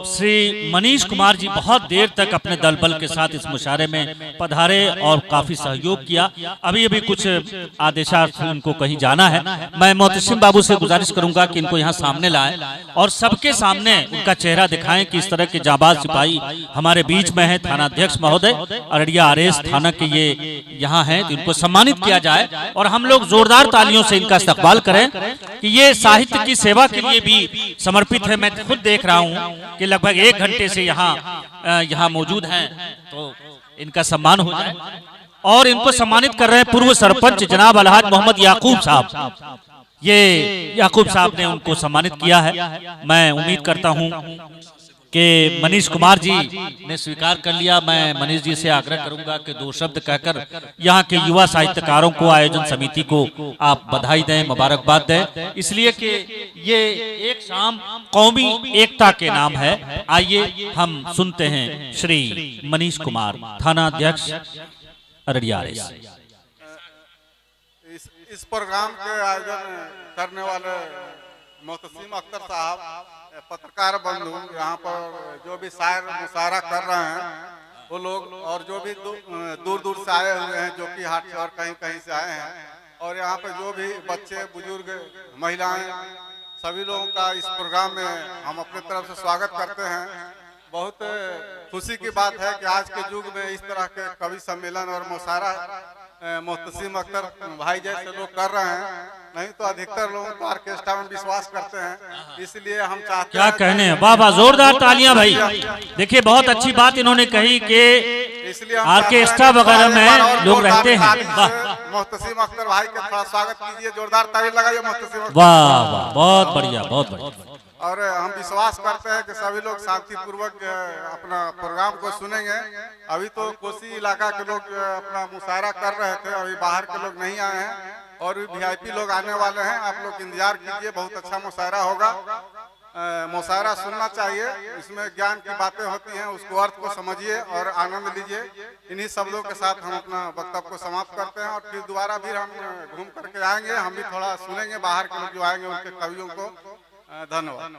श्री मनीष कुमार जी बहुत देर तक अपने दल बल के साथ इस मुशायरे में पधारे और काफी सहयोग किया। अभी अभी कुछ आदेशार्थ उनको कहीं जाना है। मैं मोहतसिम बाबू से गुजारिश करूंगा कि इनको यहाँ सामने लाएं और सबके सामने उनका चेहरा दिखाएं कि इस तरह के जाबाज सिपाही हमारे बीच में है। थानाध्यक्ष महोदय अररिया आरएस थाना के ये यहाँ हैं, तो इनको सम्मानित किया जाए और हम लोग जोरदार तालियों से इनका इस्तकबाल करें कि ये साहित्य की सेवा के लिए भी समर्पित है। मैं खुद देख रहा हूँ कि लगभग 1 घंटे से यहाँ मौजूद हैं, तो इनका सम्मान हो जाए। और इनको सम्मानित कर रहे हैं पूर्व सरपंच जनाब अलहाज मोहम्मद याकूब साहब। ये याकूब साहब ने उनको सम्मानित किया है। मैं उम्मीद करता हूँ कि मनीष कुमार जी ने स्वीकार कर लिया। मैं मनीष जी से आग्रह करूंगा कि 2 शब्द कहकर यहाँ के युवा साहित्यकारों को, आयोजन समिति को आप बधाई दें, मुबारकबाद दें, इसलिए कि ये एक शाम कौमी एकता के नाम है। आइए हम सुनते हैं श्री मनीष कुमार, थाना अध्यक्ष अररिया। इस प्रोग्राम के आयोजन करने वाले मोहतसिम अख्तर साहब, पत्रकार बंधु, यहाँ पर जो भी शायर मुशायरा कर रहे हैं वो लोग, और जो भी दूर दूर से आए हुए हैं, जो कि हाट से और कहीं कहीं से आए हैं, और यहाँ पे जो भी बच्चे, बुजुर्ग, महिलाएं, सभी लोगों का इस प्रोग्राम में हम अपने तरफ से स्वागत करते हैं। बहुत खुशी की बात है कि आज के युग में इस तरह के कवि सम्मेलन और मुशायरा मोहतसिम अख्तर भाई जैसे लोग कर रहे हैं। नहीं तो अधिकतर लोग तो ऑर्केस्ट्रा में विश्वास करते हैं, इसलिए हम चाहते क्या कहने हैं। वाह वाह, जोरदार तालियां भाई। देखिए बहुत अच्छी बात इन्होंने कही कि इसलिए ऑर्केस्ट्रा वगैरह में लोग रहते हैं। मोहतसिम अख्तर भाई का थोड़ा स्वागत कीजिए, जोरदार ताली लगाइए मोहतसिम। वाह वाह, बहुत बढ़िया, बहुत बढ़िया। और हम विश्वास करते हैं कि सभी लोग शांतिपूर्वक अपना प्रोग्राम को सुनेंगे। अभी तो कोसी इलाका के लोग अपना मुशायरा कर रहे थे, अभी बाहर के लोग नहीं आए हैं और भी वीआईपी लोग आने वाले हैं। आप लोग इंतजार कीजिए, बहुत अच्छा मुशायरा होगा। मुशायरा सुनना चाहिए, इसमें ज्ञान की बातें होती हैं, उसको अर्थ को समझिए और आनंद लीजिए। इन्हीं शब्दों के साथ हम अपना वक्तव्य को समाप्त करते हैं और फिर दोबारा भी हम घूम करके आएंगे। हम भी थोड़ा सुनेंगे बाहर के लोग जो आएंगे उनके कवियों को। धन्यवाद।